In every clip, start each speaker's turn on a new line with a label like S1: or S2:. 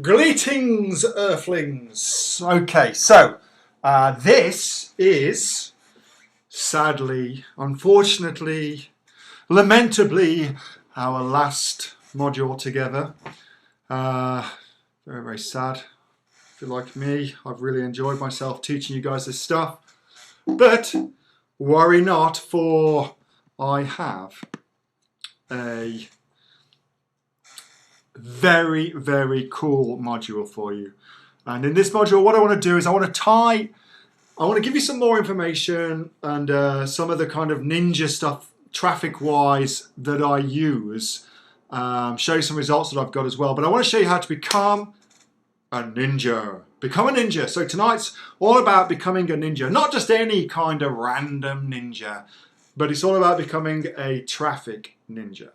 S1: Greetings, Earthlings. Okay, so this is sadly, unfortunately, lamentably, our last module together. Very, very sad. If you're like me, I've really enjoyed myself teaching you guys this stuff. But worry not, for I have a very, very cool module for you. And in this module, what I want to do is I want to give you some more information and some of the kind of ninja stuff traffic-wise that I use. Show you some results that I've got as well. But I want to show you how to become a ninja. Become a ninja. So tonight's all about becoming a ninja. Not just any kind of random ninja, but it's all about becoming a traffic ninja.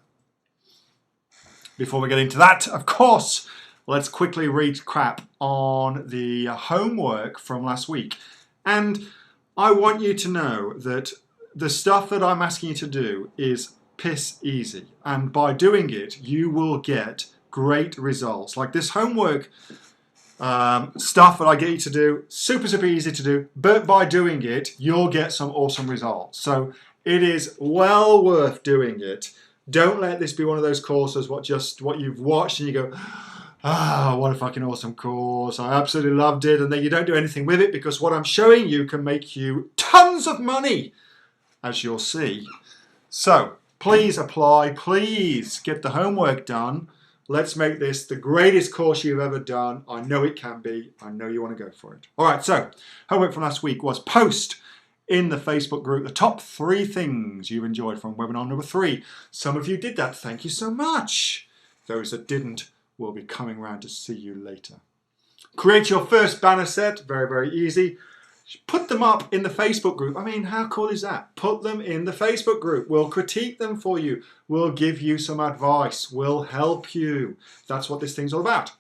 S1: Before we get into that, of course, let's quickly recap on the homework from last week. And I want you to know that the stuff that I'm asking you to do is piss easy. And by doing it, you will get great results. Like this homework stuff that I get you to do, super, super easy to do. But by doing it, you'll get some awesome results. So it is well worth doing it. Don't let this be one of those courses what you've watched and you go, ah, what a fucking awesome course. I absolutely loved it. And then you don't do anything with it, because what I'm showing you can make you tons of money, as you'll see. So please apply. Please get the homework done. Let's make this the greatest course you've ever done. I know it can be. I know you want to go for it. All right, so homework from last week was post in the Facebook group the top 3 things you've enjoyed from webinar number 3. Some of you did that. Thank you so much. Those that didn't will be coming around to see you later. Create your first banner set. Very, very easy. Put them up in the Facebook group. I mean, how cool is that? Put them in the Facebook group. We'll critique them for you. We'll give you some advice. We'll help you. That's what this thing's all about.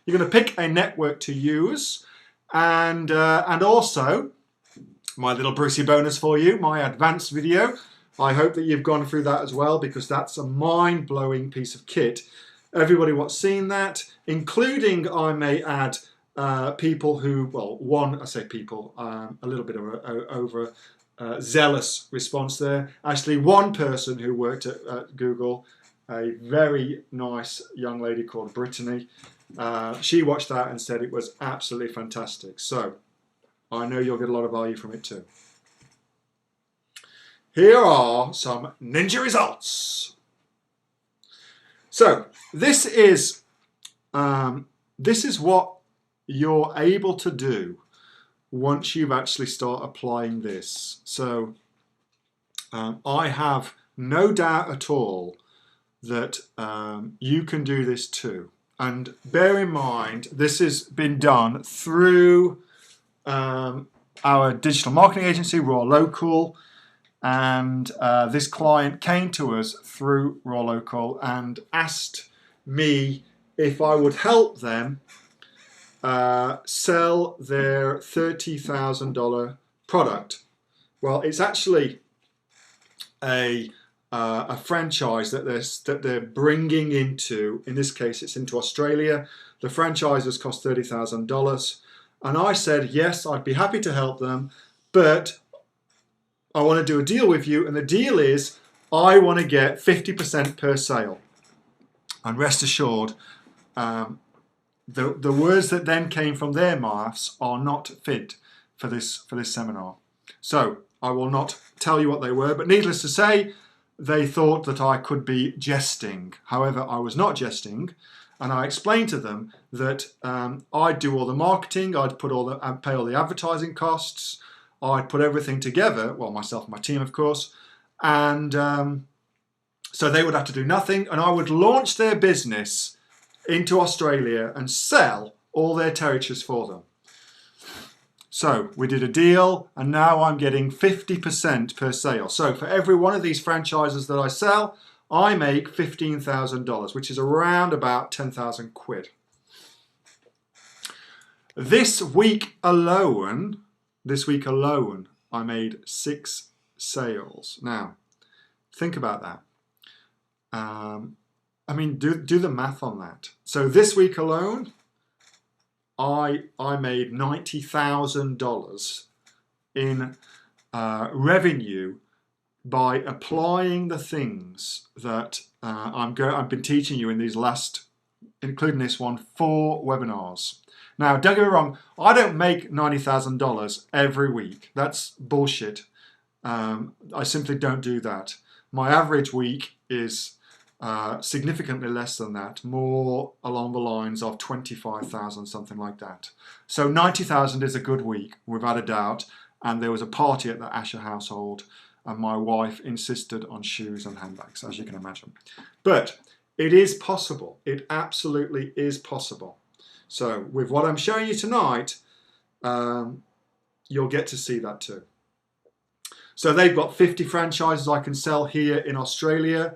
S1: You're going to pick a network to use, and also my little Brucey bonus for you, my advanced video. I hope that you've gone through that as well, because that's a mind-blowing piece of kit. Everybody what's seen that, including, I may add, people who, well, one, I say people, a little bit of over zealous response there. Actually, one person who worked at Google, a very nice young lady called Brittany, she watched that and said it was absolutely fantastic. So I know you'll get a lot of value from it too. Here are some ninja results. So this is what you're able to do once you've actually start applying this. So I have no doubt at all that you can do this too. And bear in mind, this has been done through our digital marketing agency, R0Ar Local, and this client came to us through R0Ar Local and asked me if I would help them sell their $30,000 product. Well, it's actually a franchise that they're bringing into. In this case, it's into Australia. The franchise has cost $30,000. And I said, yes, I'd be happy to help them, but I want to do a deal with you. And the deal is I want to get 50% per sale. And rest assured, the words that then came from their mouths are not fit for this seminar. So I will not tell you what they were, but needless to say, they thought that I could be jesting. However, I was not jesting. And I explained to them that I'd do all the marketing, I'd pay all the advertising costs, I'd put everything together, well, myself and my team, of course, and so they would have to do nothing, and I would launch their business into Australia and sell all their territories for them. So we did a deal, and now I'm getting 50% per sale. So for every one of these franchises that I sell, I make $15,000, which is around about 10,000 quid. This week alone, I made 6 sales. Now, think about that. I mean, do the math on that. So this week alone, I made $90,000 in revenue by applying the things that I've been teaching you in these last, including this one, 4 webinars. Now, don't get me wrong, I don't make $90,000 every week. That's bullshit. I simply don't do that. My average week is significantly less than that, more along the lines of 25,000, something like that. So 90,000 is a good week, without a doubt. And there was a party at the Asher household, and my wife insisted on shoes and handbags, as you can imagine. But it is possible. It absolutely is possible. So with what I'm showing you tonight, you'll get to see that too. So they've got 50 franchises I can sell here in Australia.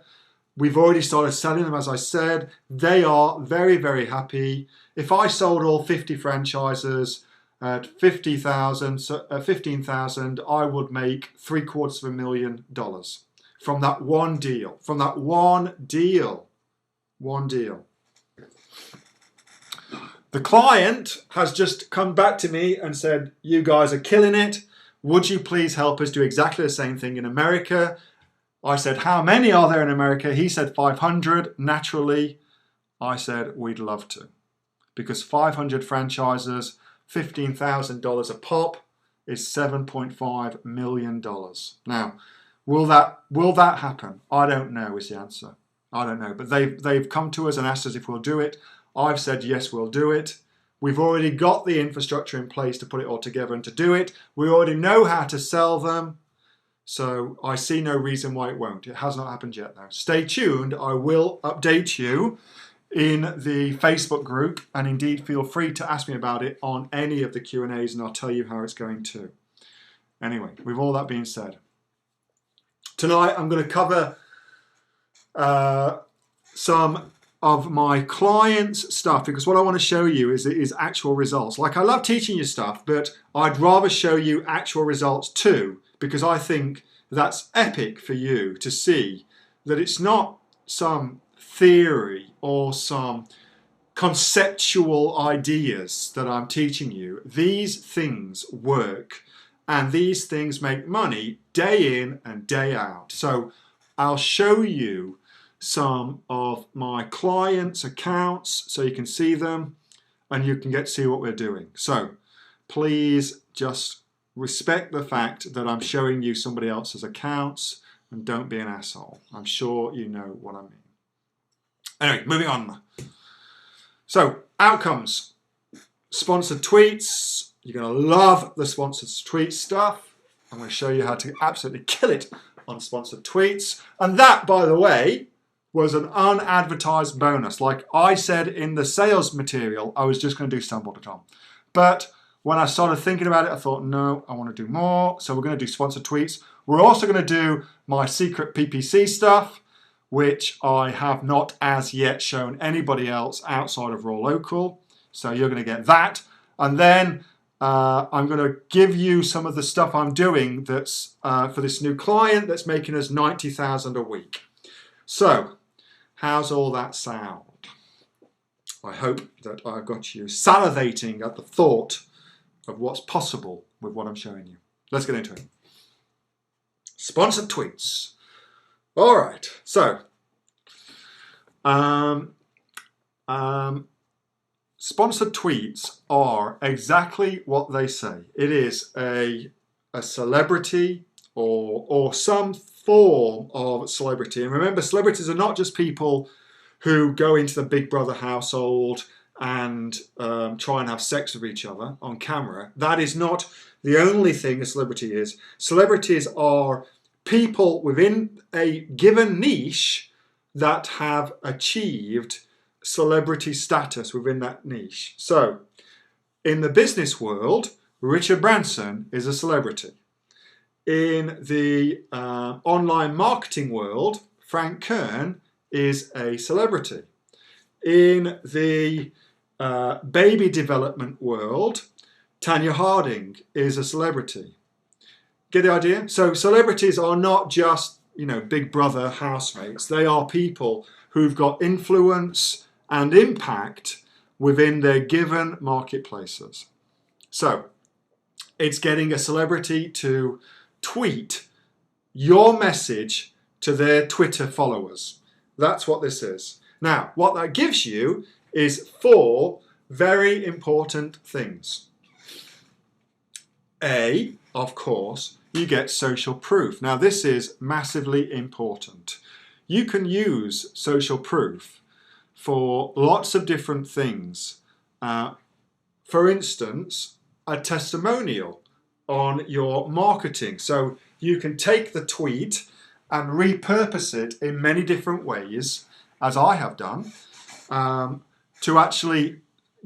S1: We've already started selling them, as I said. They are very, very happy. If I sold all 50 franchises at 15,000, I would make $750,000 from that one deal. From that one deal. One deal. The client has just come back to me and said, "You guys are killing it. Would you please help us do exactly the same thing in America?" I said, "How many are there in America?" He said 500. Naturally, I said, we'd love to. Because 500 franchises, $15,000 a pop, is $7.5 million. Now, will that happen? I don't know is the answer. I don't know. But they've come to us and asked us if we'll do it. I've said, yes, we'll do it. We've already got the infrastructure in place to put it all together and to do it. We already know how to sell them. So I see no reason why it won't. It has not happened yet though. Stay tuned. I will update you in the Facebook group, and indeed feel free to ask me about it on any of the Q&As, and I'll tell you how it's going too. Anyway, with all that being said, tonight I'm going to cover some of my clients' stuff, because what I want to show you is actual results. Like, I love teaching you stuff, but I'd rather show you actual results too, because I think that's epic for you to see that it's not some theory or some conceptual ideas that I'm teaching you. These things work, and these things make money day in and day out. So I'll show you some of my clients' accounts so you can see them and you can get to see what we're doing. So please just respect the fact that I'm showing you somebody else's accounts, and don't be an asshole. I'm sure you know what I mean. Anyway, moving on. So, outcomes. Sponsored tweets. You're going to love the sponsored tweet stuff. I'm going to show you how to absolutely kill it on sponsored tweets. And that, by the way, was an unadvertised bonus. Like I said in the sales material, I was just going to do stumble.com. But when I started thinking about it, I thought, no, I want to do more. So we're going to do sponsored tweets. We're also going to do my secret PPC stuff, which I have not as yet shown anybody else outside of Raw Local. So you're going to get that. And then I'm going to give you some of the stuff I'm doing that's for this new client that's making us $90,000 a week. So how's all that sound? I hope that I've got you salivating at the thought of what's possible with what I'm showing you. Let's get into it. Sponsored tweets. All right, so sponsored tweets are exactly what they say. It is a celebrity or some form of celebrity. And remember, celebrities are not just people who go into the Big Brother household and try and have sex with each other on camera. That is not the only thing a celebrity is. Celebrities are people within a given niche that have achieved celebrity status within that niche. So, in the business world, Richard Branson is a celebrity. In the online marketing world, Frank Kern is a celebrity. In the baby development world, Tanya Harding is a celebrity. Get the idea? So celebrities are not just, Big Brother housemates. They are people who've got influence and impact within their given marketplaces. So it's getting a celebrity to tweet your message to their Twitter followers. That's what this is. Now, what that gives you is 4 very important things. A, of course, you get social proof. Now, this is massively important. You can use social proof for lots of different things. For instance, a testimonial on your marketing. So you can take the tweet and repurpose it in many different ways, as I have done, to actually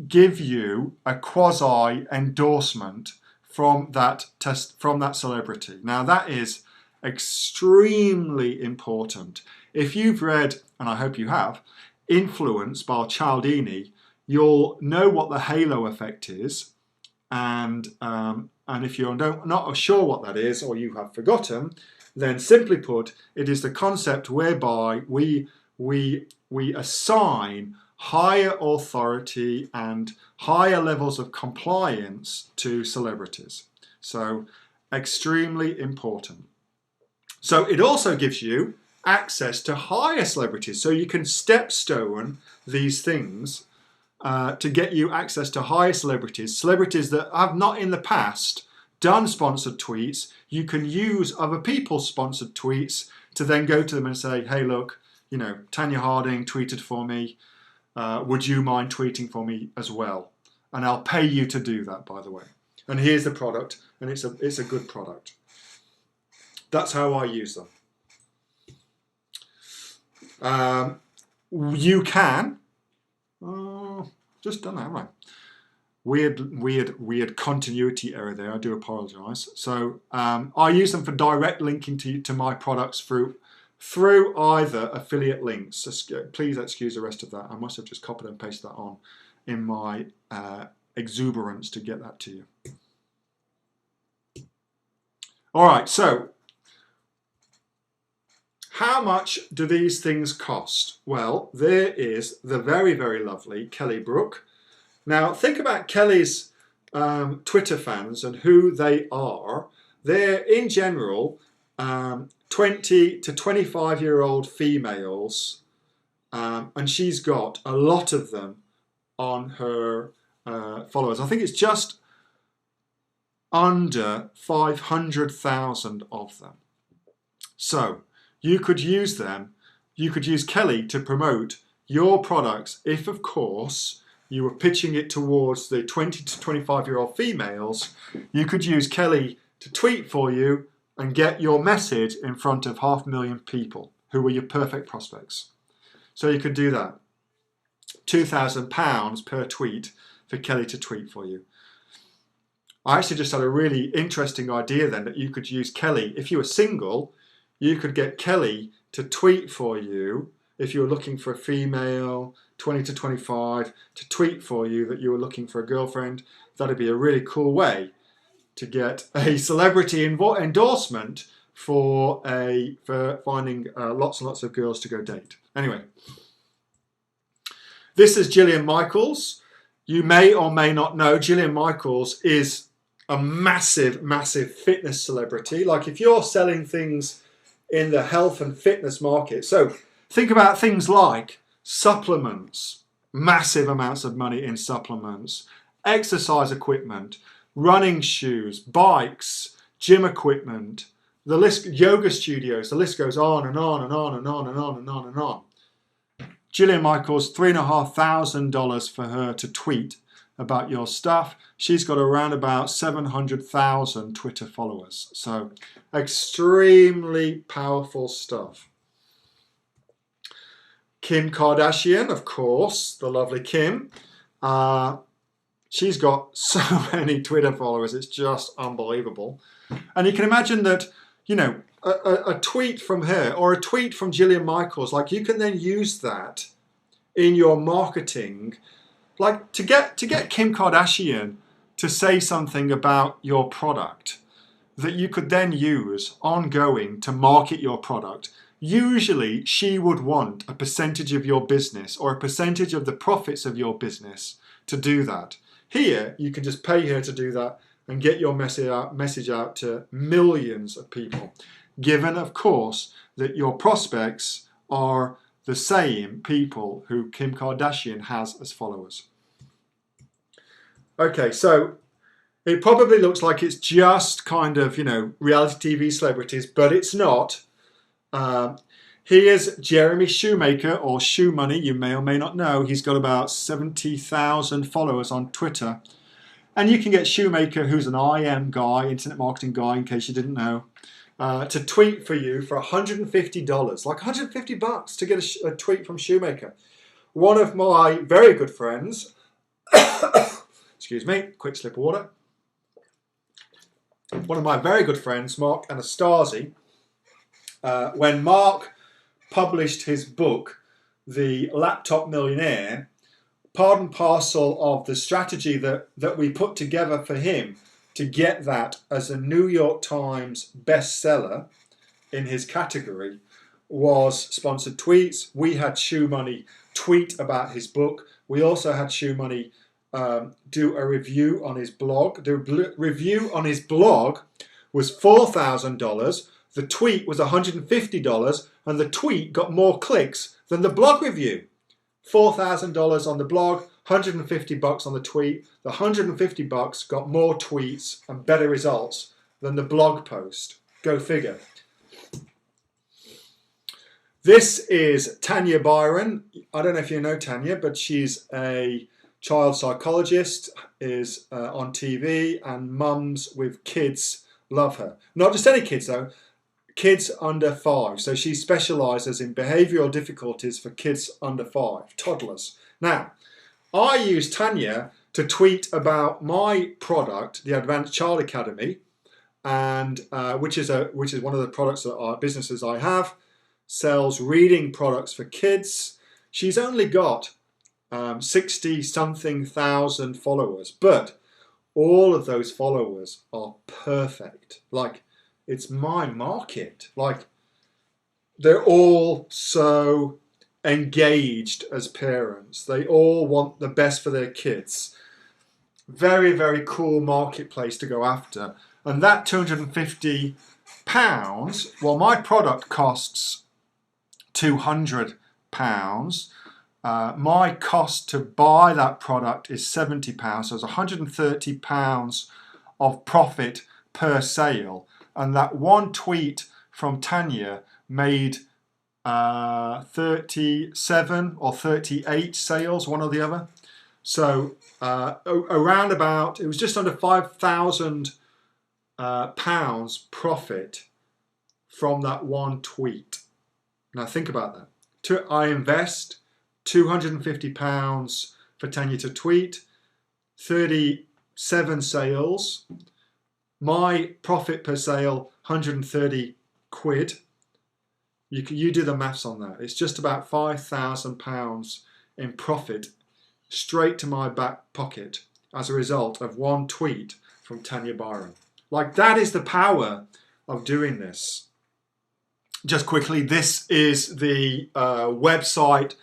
S1: give you a quasi endorsement from that celebrity. Now that is extremely important. If you've read, and I hope you have, Influence by Cialdini, you'll know what the halo effect is, and if you're not sure what that is, or you have forgotten, then simply put, it is the concept whereby we assign higher authority and higher levels of compliance to celebrities. So extremely important. So it also gives you access to higher celebrities. So you can stepstone these things to get you access to higher celebrities that have not in the past done sponsored tweets. You can use other people's sponsored tweets to then go to them and say, hey, look, you know, Tanya Harding tweeted for me. Would you mind tweeting for me as well? And I'll pay you to do that, by the way. And here's the product, and it's a good product. That's how I use them. You can, just done that, haven't I? Weird continuity error there. I do apologise. So I use them for direct linking to my products through either affiliate links. So please excuse the rest of that. I must have just copied and pasted that on in my exuberance to get that to you. All right, so how much do these things cost? Well, there is the very, very lovely Kelly Brook. Now, think about Kelly's Twitter fans and who they are. They're, in general, 20 to 25-year-old females, and she's got a lot of them on her followers. I think it's just under 500,000 of them. So you could use them. You could use Kelly to promote your products if, of course, you were pitching it towards the 20 to 25-year-old females. You could use Kelly to tweet for you and get your message in front of 500,000 people who are your perfect prospects. So you could do that. £2,000 per tweet for Kelly to tweet for you. I actually just had a really interesting idea then that you could use Kelly. If you were single, you could get Kelly to tweet for you if you were looking for a female, 20 to 25, to tweet for you that you were looking for a girlfriend. That'd be a really cool way to get a celebrity endorsement for finding lots and lots of girls to go date. Anyway, this is Jillian Michaels. You may or may not know Jillian Michaels is a massive, massive fitness celebrity. Like if you're selling things in the health and fitness market, so think about things like supplements, massive amounts of money in supplements, exercise equipment, running shoes, bikes, gym equipment, the list, yoga studios, the list goes on and on and on and on and on and on and on. Jillian Michaels, $3,500 for her to tweet about your stuff. She's got around about 700,000 Twitter followers. So extremely powerful stuff. Kim Kardashian, of course, the lovely Kim. She's got so many Twitter followers, it's just unbelievable. And you can imagine that, you know, a tweet from her or a tweet from Jillian Michaels, like you can then use that in your marketing, like to get Kim Kardashian to say something about your product that you could then use ongoing to market your product. Usually she would want a percentage of your business or a percentage of the profits of your business to do that. Here, you can just pay her to do that and get your message out to millions of people, given, of course, that your prospects are the same people who Kim Kardashian has as followers. Okay, so it probably looks like it's just kind of, reality TV celebrities, but it's not. Here's Jeremy Shoemaker, or Shoe Money, you may or may not know. He's got about 70,000 followers on Twitter. And you can get Shoemaker, who's an IM guy, internet marketing guy, in case you didn't know, to tweet for you for $150, like $150 to get a tweet from Shoemaker. One of my very good friends, excuse me, quick slip of water. One of my very good friends, Mark Anastasi, when Mark published his book, The Laptop Millionaire, part and parcel of the strategy that we put together for him to get that as a New York Times bestseller in his category was sponsored tweets. We had Shoe Money tweet about his book. We also had Shoe Money do a review on his blog. The review on his blog was $4,000. The tweet was $150, and the tweet got more clicks than the blog review. $4,000 on the blog, $150 on the tweet. The $150 got more tweets and better results than the blog post. Go figure. This is Tanya Byron. I don't know if you know Tanya, but she's a child psychologist, is on TV, and mums with kids love her. Not just any kids though, kids under 5. So she specialises in behavioural difficulties for kids under 5, toddlers. Now, I use Tanya to tweet about my product, the Advanced Child Academy, and which is one of the products that our businesses I have, sells reading products for kids. She's only got 60-something thousand followers, but all of those followers are perfect. Like, it's my market. Like, they're all so engaged as parents. They all want the best for their kids. Very, very cool marketplace to go after. And that £250, well, my product costs £200. My cost to buy that product is £70. So it's £130 of profit per sale. And that one tweet from Tanya made 37 or 38 sales, one or the other. So around about, it was just under £5,000 profit from that one tweet. Now think about that. I invest £250 for Tanya to tweet, 37 sales. My profit per sale, 130 quid. You do the maths on that. It's just about £5,000 in profit straight to my back pocket as a result of one tweet from Tanya Byron. Like, that is the power of doing this. Just quickly, this is the website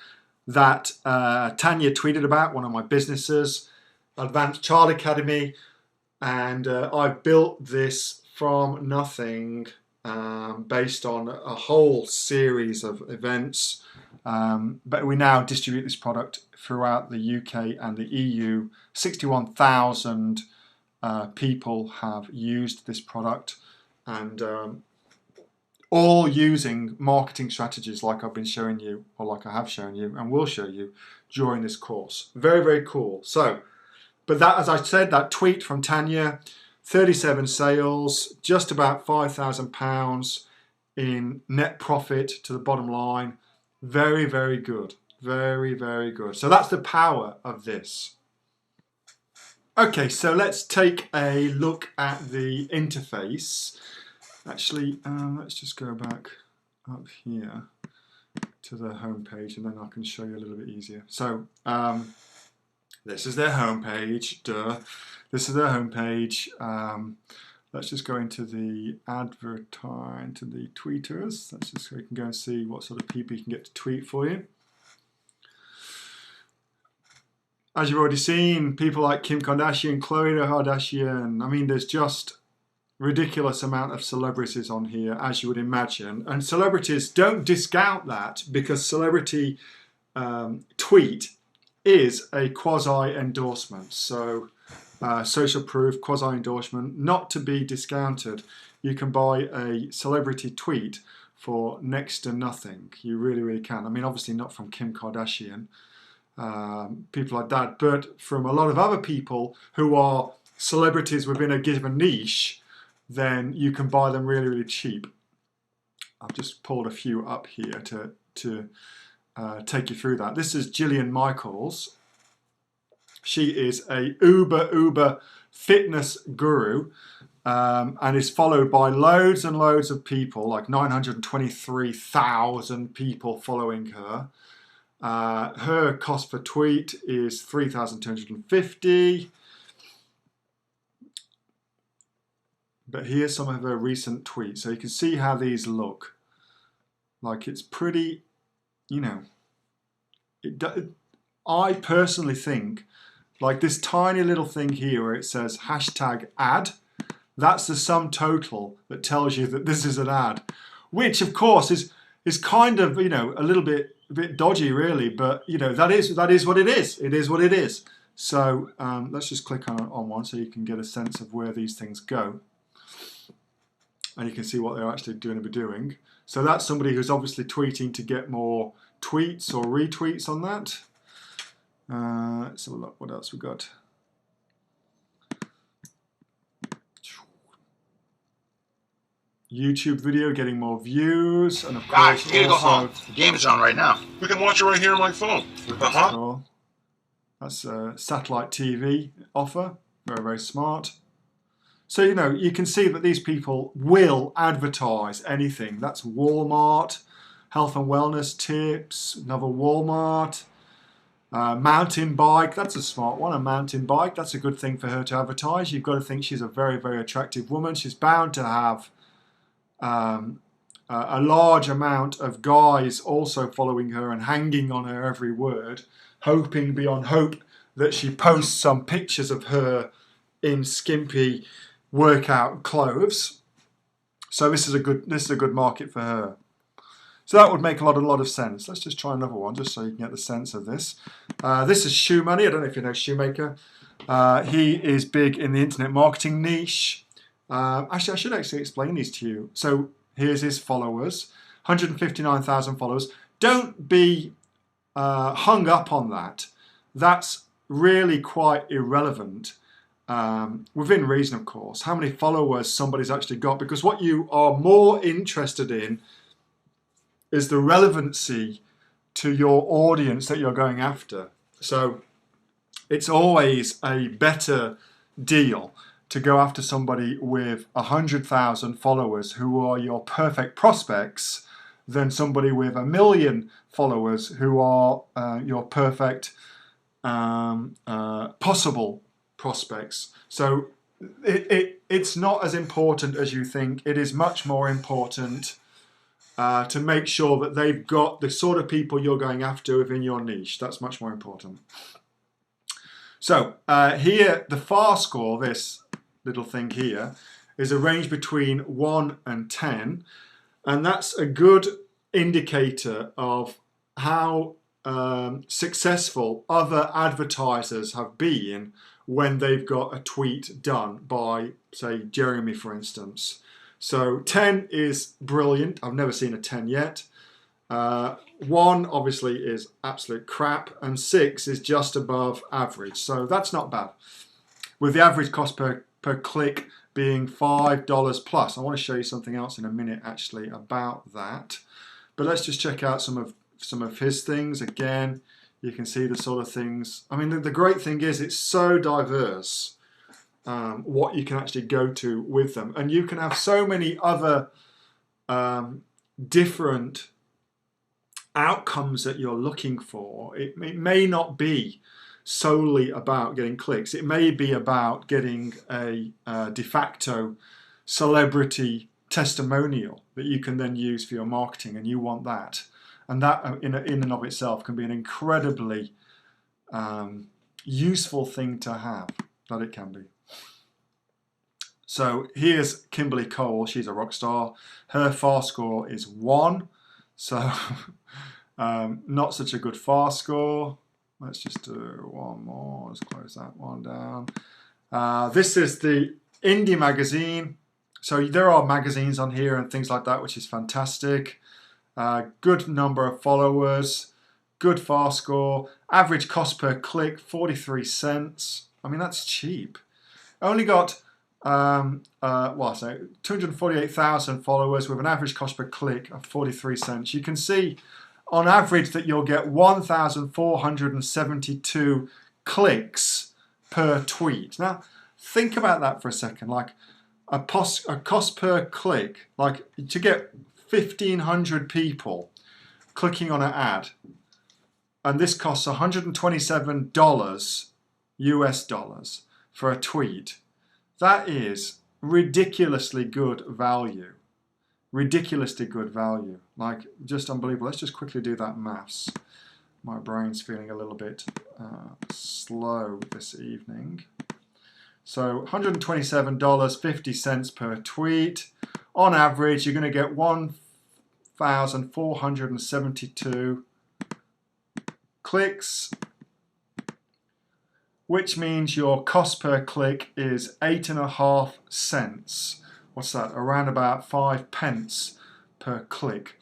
S1: that Tanya tweeted about, one of my businesses, Advanced Child Academy. And I built this from nothing based on a whole series of events. But we now distribute this product throughout the UK and the EU. 61,000 people have used this product, and all using marketing strategies like I've been showing you, or like I have shown you and will show you during this course. Very, very cool. So, but that, as I said, that tweet from Tanya, 37 sales, just about £5,000 in net profit to the bottom line. Very, very good. Very, very good. So that's the power of this. Okay, so let's take a look at the interface. Actually, let's just go back up here to the home page, and then I can show you a little bit easier. So this is their home page. Duh. This is their home page. Let's just go into the advertise to the tweeters. Let's just so you can go and see what sort of people you can get to tweet for you. as you've already seen, people like Kim Kardashian, Khloe Kardashian. I mean, there's just ridiculous amount of celebrities on here, as you would imagine. And celebrities, don't discount that, because celebrity tweet is a quasi endorsement. So social proof, quasi endorsement, not to be discounted. You can buy a celebrity tweet for next to nothing. You really, really can. I mean, obviously not from Kim Kardashian, people like that, but from a lot of other people who are celebrities within a given niche, then you can buy them really, really cheap. I've just pulled a few up here to take you through that. This is Jillian Michaels. She is a uber fitness guru, and is followed by loads and loads of people, like 923,000 people following her. Her cost per tweet is $3,250. But here's some of her recent tweets. So you can see how these look. Like, it's pretty, you know, I personally think, like this tiny little thing here where it says #ad, that's the sum total that tells you that this is an ad, which of course is kind of, you know, a bit dodgy really, but you know, that is what it is. It is what it is. So let's just click on one so you can get a sense of where these things go. And you can see what they're actually going to be doing. So that's somebody who's obviously tweeting to get more tweets or retweets on that. Let's have a look what else we got. YouTube video getting more views, and of course,
S2: you gotta go home. The game is on right now.
S3: We can watch it right here on my phone.
S1: Cool. That's a satellite TV offer. Very, very smart. So, you know, you can see that these people will advertise anything. That's Walmart, health and wellness tips, another Walmart. Mountain bike, that's a smart one, a mountain bike. That's a good thing for her to advertise. You've got to think she's a very, very attractive woman. She's bound to have a large amount of guys also following her and hanging on her every word, hoping beyond hope that she posts some pictures of her in skimpy workout clothes. So this is a good market for her. So that would make a lot of sense. Let's just try another one just so you can get the sense of this. This is Shoe Money. I don't know if you know Shoemaker. He is big in the internet marketing niche. Actually, I should actually explain these to you. So here's his followers, 159,000 followers. Don't be hung up on that. That's really quite irrelevant, within reason, of course, how many followers somebody's actually got, because what you are more interested in is the relevancy to your audience that you're going after. So it's always a better deal to go after somebody with 100,000 followers who are your perfect prospects than somebody with 1 million followers who are your perfect possible prospects. So it's not as important as you think. It is much more important to make sure that they've got the sort of people you're going after within your niche. That's much more important. So here, the FAR score, this little thing here, is a range between 1 and 10, and that's a good indicator of how successful other advertisers have been when they've got a tweet done by, say, Jeremy, for instance. So 10 is brilliant. I've never seen a 10 yet. 1 obviously is absolute crap, and 6 is just above average. So that's not bad. With the average cost per click being $5 plus. I want to show you something else in a minute actually about that. But let's just check out some of his things. Again, you can see the sort of things. I mean, the great thing is it's so diverse. What you can actually go to with them, and you can have so many other different outcomes that you're looking for. It may not be solely about getting clicks. It may be about getting a de facto celebrity testimonial that you can then use for your marketing, and you want that, and that in and of itself can be an incredibly useful thing to have that it can be. So here's Kimberly Cole. She's a rock star. Her FAR score is 1. So not such a good FAR score. Let's just do one more. Let's close that one down. This is the Indie magazine. So there are magazines on here and things like that, which is fantastic. Good number of followers. Good FAR score. Average cost per click, 43 cents. I mean, that's cheap. Only got 248,000 followers with an average cost per click of 43 cents. You can see on average that you'll get 1,472 clicks per tweet. Now, think about that for a second. Like a cost per click, like to get 1,500 people clicking on an ad, and this costs $127 US dollars for a tweet. That is ridiculously good value. Ridiculously good value. Like, just unbelievable. Let's just quickly do that maths. My brain's feeling a little bit slow this evening. So $127.50 per tweet. On average, you're going to get 1,472 clicks, which means your cost per click is 8.5 cents. What's that? Around about 5 pence per click.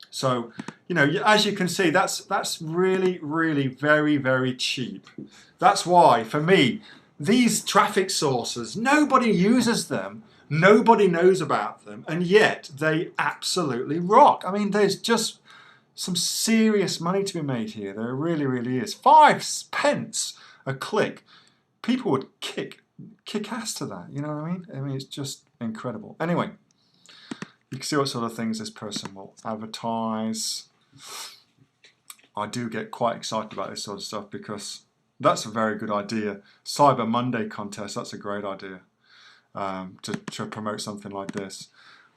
S1: So, you know, as you can see, that's really, really very, very cheap. That's why, for me, these traffic sources, nobody uses them, nobody knows about them, and yet they absolutely rock. I mean, there's just some serious money to be made here. There really, really is. 5 pence a click. People would kick ass to that, you know what I mean? I mean, it's just incredible. Anyway, you can see what sort of things this person will advertise. I do get quite excited about this sort of stuff because that's a very good idea. Cyber Monday contest, that's a great idea to promote something like this.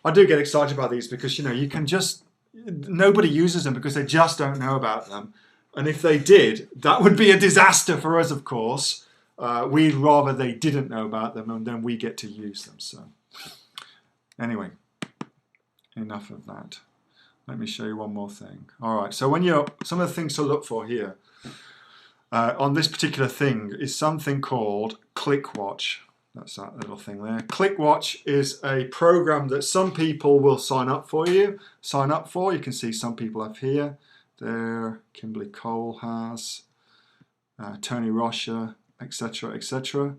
S1: I do get excited about these because, you know, you can just, nobody uses them because they just don't know about them. And if they did, that would be a disaster for us, of course. We'd rather they didn't know about them and then we get to use them. So anyway, enough of that. Let me show you one more thing. All right, so when you're, some of the things to look for here on this particular thing is something called ClickWatch. That's that little thing there. ClickWatch is a program that some people will sign up for. You can see some people have here. There, Kimberly Cole has, Tony Rocha, etc., etc.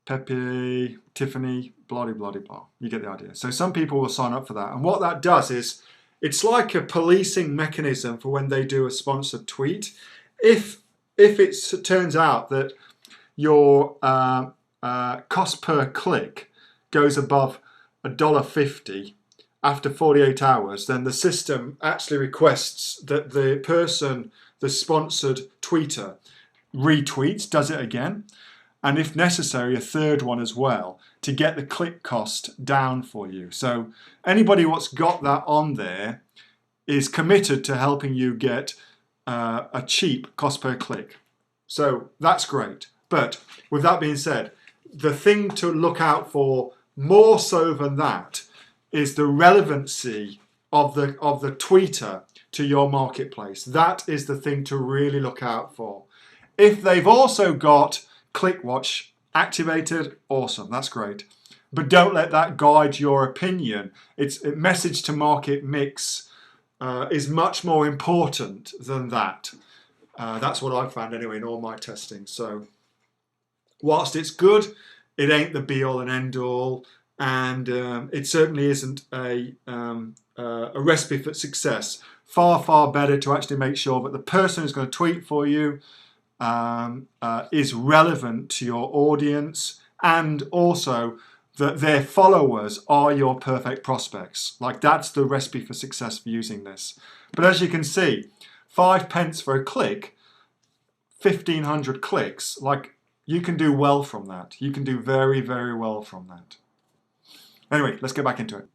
S1: Pepe, Tiffany, blah, blah, blah, blah. You get the idea. So some people will sign up for that. And what that does is, it's like a policing mechanism for when they do a sponsored tweet. If it turns out that your cost per click goes above $1.50 after 48 hours, then the system actually requests that the person, the sponsored tweeter, retweets, does it again, and if necessary, a third one as well, to get the click cost down for you. So anybody what's got that on there is committed to helping you get a cheap cost per click. So that's great. But with that being said, the thing to look out for more so than that is the relevancy of the tweeter to your marketplace. That is the thing to really look out for. If they've also got ClickWatch activated, awesome, that's great. But don't let that guide your opinion. It's message to market mix is much more important than that. That's what I've found anyway in all my testing. So whilst it's good, it ain't the be all and end all, and it certainly isn't a recipe for success. Far, far better to actually make sure that the person who's going to tweet for you is relevant to your audience, and also that their followers are your perfect prospects. Like, that's the recipe for success for using this. But as you can see, 5 pence for a click, 1,500 clicks, like, you can do well from that. You can do very, very well from that. Anyway, let's get back into it.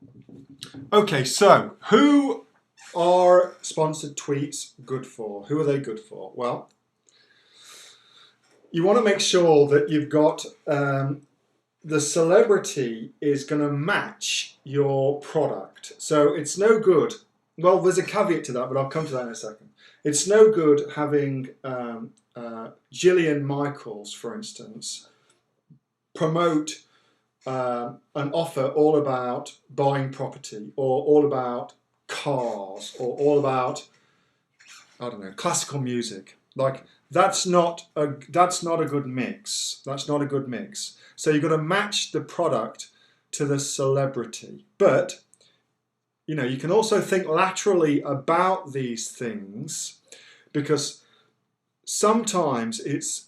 S1: Okay, so who are sponsored tweets good for? Who are they good for? Well, you want to make sure that you've got the celebrity is going to match your product. So it's no good. Well, there's a caveat to that, but I'll come to that in a second. It's no good having Jillian Michaels, for instance, promote an offer all about buying property, or all about cars, or all about, I don't know, classical music. Like, that's not a good mix. That's not a good mix. So you've got to match the product to the celebrity. But you know, you can also think laterally about these things, because sometimes it's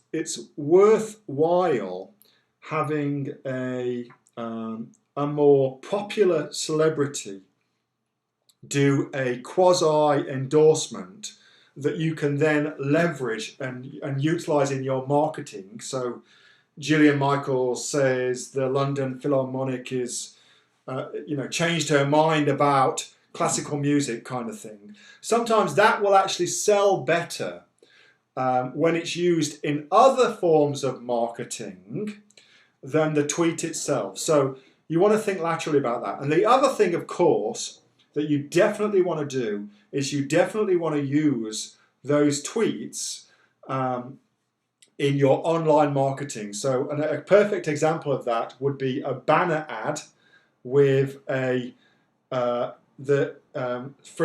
S1: worthwhile having a more popular celebrity do a quasi endorsement that you can then leverage and utilize in your marketing. So Gillian Michaels says the London Philharmonic is, changed her mind about classical music, kind of thing. Sometimes that will actually sell better when it's used in other forms of marketing than the tweet itself. So you want to think laterally about that. And the other thing, of course, that you definitely want to do is you definitely want to use those tweets in your online marketing. So a perfect example of that would be a banner ad with for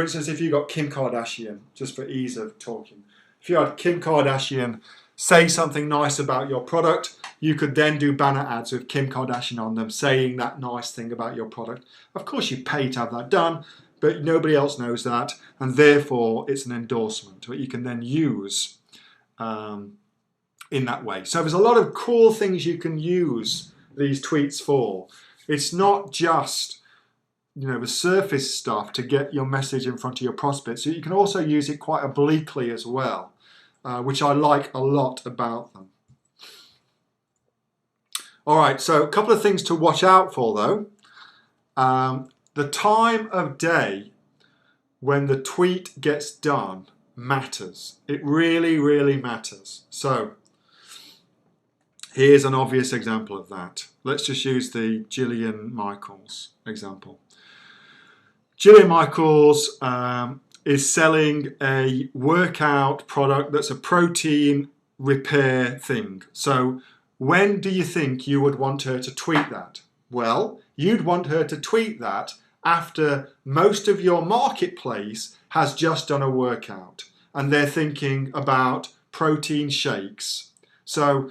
S1: instance, if you got Kim Kardashian, just for ease of talking, if you had Kim Kardashian say something nice about your product, you could then do banner ads with Kim Kardashian on them saying that nice thing about your product. Of course, you pay to have that done, but nobody else knows that, and therefore it's an endorsement that you can then use in that way. So there's a lot of cool things you can use these tweets for. It's not just, the surface stuff to get your message in front of your prospects. So you can also use it quite obliquely as well, which I like a lot about them. All right, so a couple of things to watch out for though. The time of day when the tweet gets done matters. It really, really matters. So here's an obvious example of that. Let's just use the Gillian Michaels example. Gillian Michaels is selling a workout product that's a protein repair thing. So when do you think you would want her to tweet that? Well, you'd want her to tweet that after most of your marketplace has just done a workout and they're thinking about protein shakes. So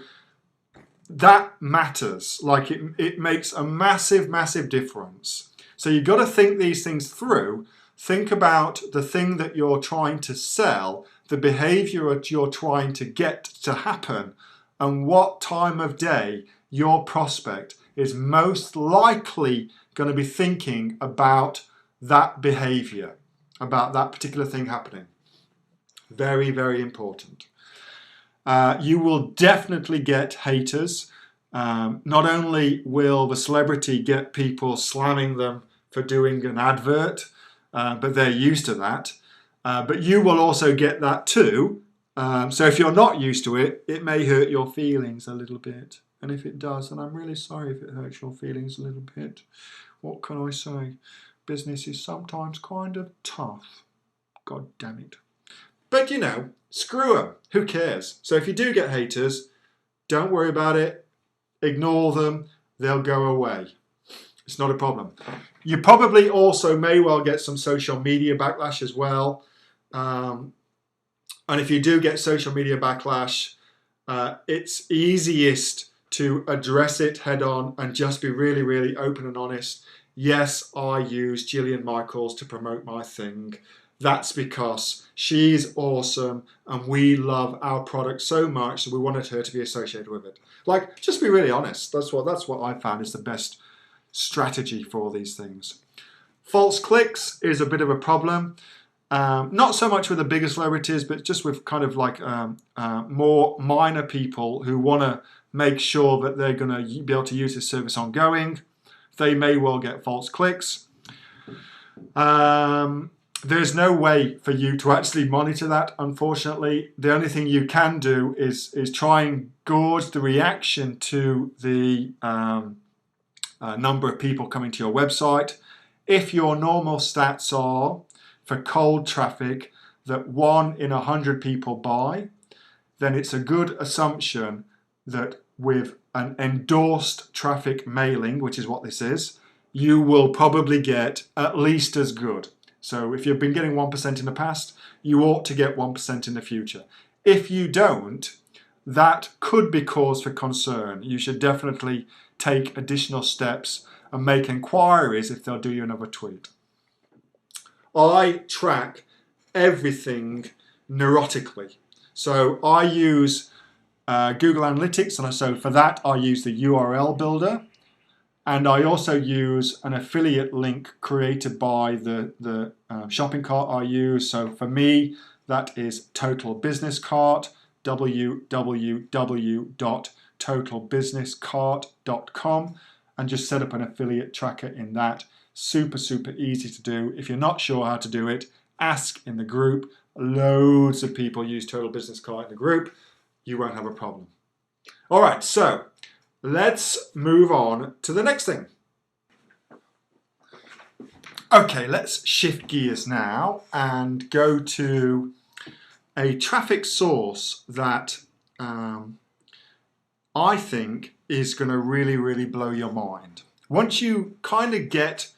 S1: that matters. Like it makes a massive, massive difference. So you've got to think these things through. Think about the thing that you're trying to sell, the behavior that you're trying to get to happen, and what time of day your prospect is most likely going to be thinking about that behavior, about that particular thing happening. Very, very important. You will definitely get haters. Not only will the celebrity get people slamming them for doing an advert, but they're used to that. But you will also get that too. So if you're not used to it, it may hurt your feelings a little bit. And if it does, and I'm really sorry if it hurts your feelings a little bit, what can I say? Business is sometimes kind of tough. God damn it. But screw them. Who cares? So if you do get haters, don't worry about it. Ignore them. They'll go away. It's not a problem. You probably also may well get some social media backlash as well. And if you do get social media backlash, it's easiest to address it head on and just be really, really open and honest. Yes, I use Gillian Michaels to promote my thing. That's because she's awesome and we love our product so much that we wanted her to be associated with it. Like, just be really honest. That's what I found is the best strategy for these things. False clicks is a bit of a problem. Not so much with the bigger celebrities, but just with kind of like more minor people who want to make sure that they're going to be able to use this service ongoing. They may well get false clicks. there's no way for you to actually monitor that, unfortunately. The only thing you can do is try and gauge the reaction to the number of people coming to your website. If your normal stats are for cold traffic that 1 in 100 people buy, then it's a good assumption that with an endorsed traffic mailing, which is what this is, you will probably get at least as good. So if you've been getting 1% in the past, you ought to get 1% in the future. If you don't, that could be cause for concern. You should definitely take additional steps and make inquiries if they'll do you another tweet. I track everything neurotically. So I use Google Analytics, and so for that I use the URL builder. And I also use an affiliate link created by the shopping cart I use. So for me, that is Total Business Cart, www.totalbusinesscart.com, and just set up an affiliate tracker in that. Super, super easy to do. If you're not sure how to do it, ask in the group. Loads of people use Total Business Cart in the group. You won't have a problem. All right, so let's move on to the next thing. Okay, let's shift gears now and go to a traffic source that I think is going to really, really blow your mind. Once you kind of get